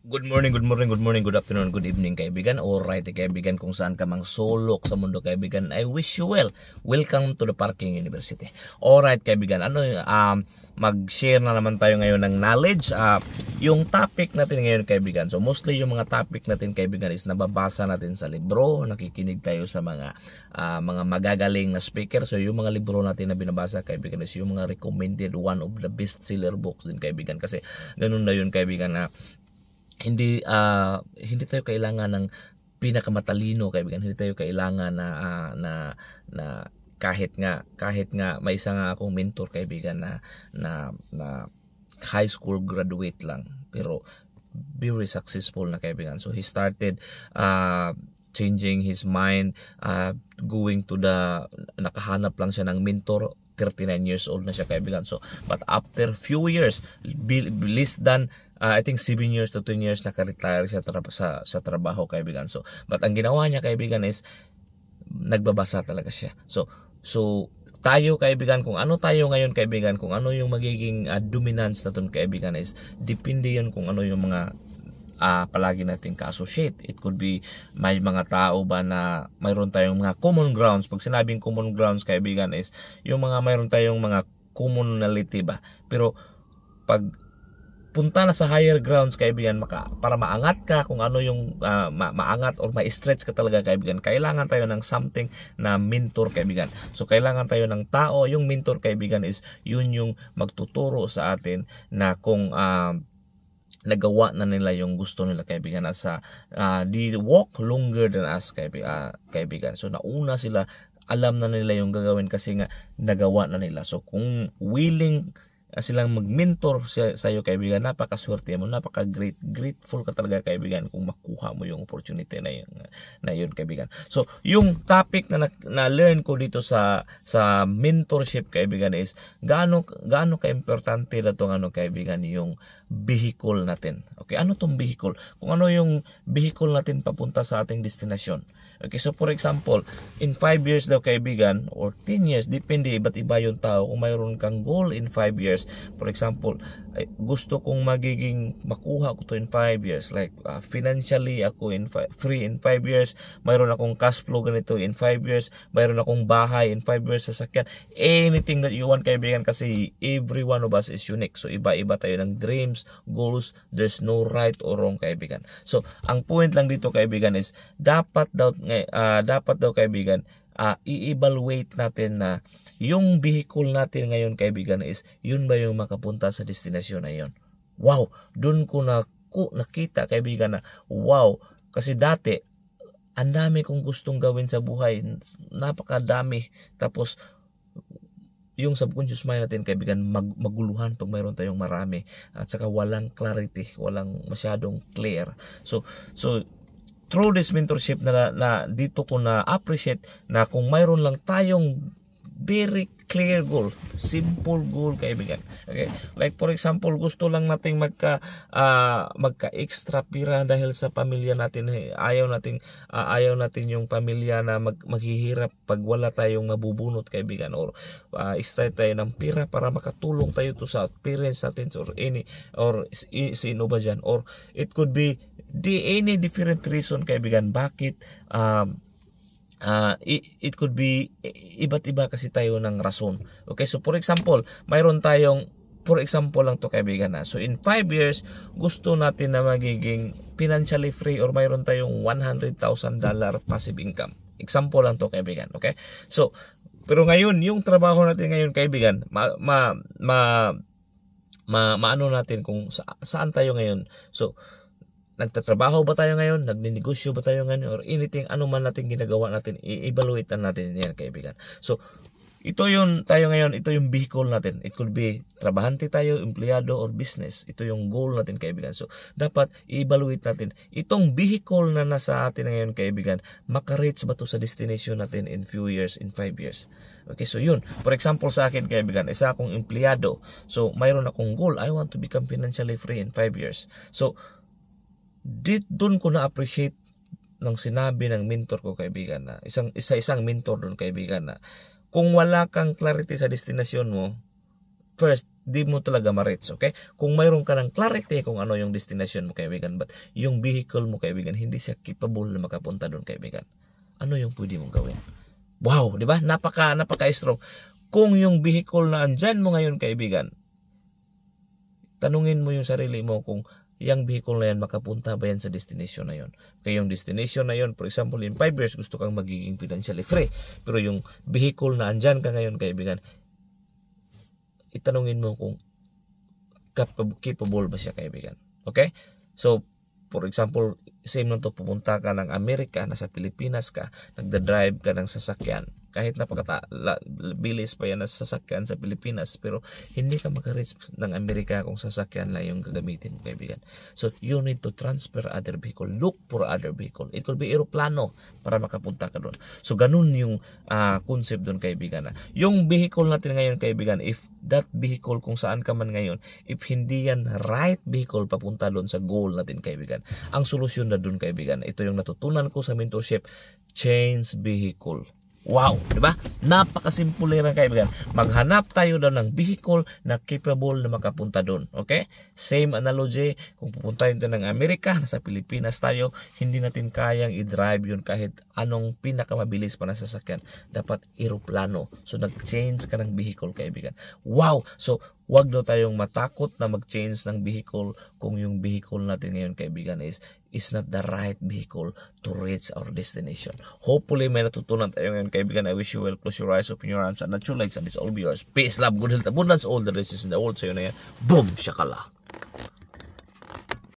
Good morning, good morning, good morning, good afternoon, good evening kaibigan. Alright kaibigan, kung saan ka mang sulok sa mundo kaibigan, I wish you well. Welcome to the Parking University. Alright kaibigan, mag-share na naman tayo ngayon ng knowledge. Yung topic natin ngayon kaibigan, so mostly yung mga topic natin kaibigan is nababasa natin sa libro, nakikinig tayo sa mga magagaling na speaker. So yung mga libro natin na binabasa kaibigan is yung mga recommended, one of the best seller books din kaibigan. Kasi ganun na yun kaibigan na hindi tayo kailangan ng pinakamatalino kaibigan, hindi tayo kailangan na kahit nga may isa nga akong mentor kaibigan na high school graduate lang pero very successful na kaibigan. So he started changing his mind, going to nakahanap lang siya ng mentor. 39 years old na siya kaibigan. So but after few years, less than I think 7 years to 10 years naka-retire siya sa trabaho kaibigan. So but ang ginawa niya kaibigan is nagbabasa talaga siya. So tayo kaibigan, kung ano tayo ngayon kaibigan, kung ano yung magiging dominance natin kaibigan is depende yun kung ano yung mga palagi natin ka-associate. It could be may mga tao ba na mayroon tayong mga common grounds. Pag sinabing common grounds kaibigan is yung mga mayroon tayong mga commonality ba. Pero pag punta na sa higher grounds kaibigan, para maangat ka, kung ano yung maangat or ma-stretch ka talaga kaibigan, kailangan tayo ng something na mentor kaibigan. So kailangan tayo ng tao. Yung mentor kaibigan is yun yung magtuturo sa atin na kung nagawa na nila yung gusto nila kaibigan, they walk longer than us kaibigan. So nauna sila, alam na nila yung gagawin kasi nga nagawa na nila. So kung willing silang mag-mentor sa iyo kaibigan, napakaswerte mo, grateful ka talaga kaibigan kung makuha mo yung opportunity na yun kaibigan. So yung topic na learn ko dito sa mentorship kaibigan is gaano ka-importante na tong kaibigan yung vehicle natin. Okay, ano tong vehicle? Kung ano yung vehicle natin papunta sa ating destinasyon. Okay, so for example, in 5 years daw kaibigan or 10 years, depende, iba't iba yung tao. Kung mayroon kang goal in 5 years, for example, gusto kong makuha ko to in 5 years, like financially ako free in 5 years, mayroon akong cash flow ganito in 5 years, mayroon akong bahay in 5 years, sasakyan, anything that you want kaibigan, kasi every one of us is unique. So iba-iba tayo ng dreams, goals, there's no right or wrong kaibigan. So ang point lang dito kaibigan is dapat daw kaibigan, i-evaluate natin na yung vehicle natin ngayon kaibigan is yun ba yung makapunta sa destinasyon na yun. Wow, dun ko nakita kaibigan na wow, kasi dati ang dami kong gustong gawin sa buhay, napakadami, tapos yung subconscious mind natin kaibigan maguluhan pag mayroon tayong marami at saka walang clarity, walang masyadong clear. So through this mentorship na dito ko na appreciate na kung mayroon lang tayong very clear goal, simple goal kaibigan. Okay? Like for example, gusto lang nating magka-extra pira dahil sa pamilya natin. Ayaw natin yung pamilya na maghihirap pag wala tayong mabubunot kaibigan, or extra tayo ng pira para makatulong tayo to sa parents natin or sino ba dyan, or it could be any different reason kaibigan bakit it could be iba't iba kasi tayo ng rason. Okay, so for example, mayroon tayong, for example lang to kaibigan na, so in 5 years gusto natin na magiging financially free or mayroon tayong $100,000 passive income. Example lang to kaibigan. Okay, so pero ngayon yung trabaho natin ngayon kaibigan, maano natin kung saan tayo ngayon. So nagtatrabaho ba tayo ngayon? Nagninegosyo ba tayo ngayon? Or anything, ano man natin ginagawa natin, i-evaluate natin yan kaibigan. So ito yung tayo ngayon, ito yung vehicle natin. It could be trabahante tayo, empleyado, or business. Ito yung goal natin kaibigan. So dapat i-evaluate natin itong vehicle na nasa atin ngayon kaibigan, maka-reach ba to sa destination natin in few years, in 5 years. Okay, so yun. For example sa akin kaibigan, isa akong empleyado. So mayroon akong goal, I want to become financially free in 5 years. So doon ko na-appreciate ng sinabi ng mentor ko kaibigan, na isang mentor doon kaibigan, na kung wala kang clarity sa destinasyon mo, first, di mo talaga ma-reach, okay? Kung mayroon ka ng clarity kung ano yung destination mo, kaibigan, but yung vehicle mo, kaibigan, hindi siya capable na makapunta doon, kaibigan. Ano yung pwede mong gawin? Wow, di ba? Napaka-strong. Kung yung vehicle na andyan mo ngayon, kaibigan, tanungin mo yung sarili mo kung yung vehicle na yan, makapunta ba yan sa destination na yun. Kaya yung destination na yun, for example, in 5 years, gusto kang magiging financially free. Pero yung vehicle na andyan ka ngayon, kaibigan, itanungin mo kung capable ba siya, kaibigan. Okay? So, for example, same lang to, pupunta ka ng Amerika, nasa Pilipinas ka, nagda-drive ka ng sasakyan. Kahit bilis pa yan na sasakyan sa Pilipinas, pero hindi ka makareach ng Amerika kung sasakyan lang yung gagamitin mo, kaibigan. So, you need to transfer other vehicle. Look for other vehicle. It could be aeroplano para makapunta ka doon. So, ganun yung concept doon, kaibigan. Yung vehicle natin ngayon, kaibigan, if that vehicle, kung saan ka man ngayon, if hindi yan right vehicle papunta doon sa goal natin, kaibigan, ang solusyon na doon, kaibigan, ito yung natutunan ko sa mentorship, change vehicle. Wow, di ba? Napakasimple lang, kaibigan. Maghanap tayo daw ng vehicle na capable na makapunta doon. Okay? Same analogy, kung pupuntahin tayo ng Amerika, nasa Pilipinas tayo, hindi natin kayang i-drive yun kahit anong pinakamabilis pa na sasakyan. Dapat eroplano. So, nag-change ka ng vehicle, kaibigan. Wow! So, wag daw tayong matakot na mag-change ng vehicle kung yung vehicle natin ngayon, kaibigan, is not the right vehicle to reach our destination. Hopefully, may natutunan tayo ngayon, kaibigan. I wish you well. Close your eyes, open your arms, and not your legs, and this all be yours. Peace, love, good health, abundance, all the riches in the world. Sa'yo na yan. Boom! Shakala!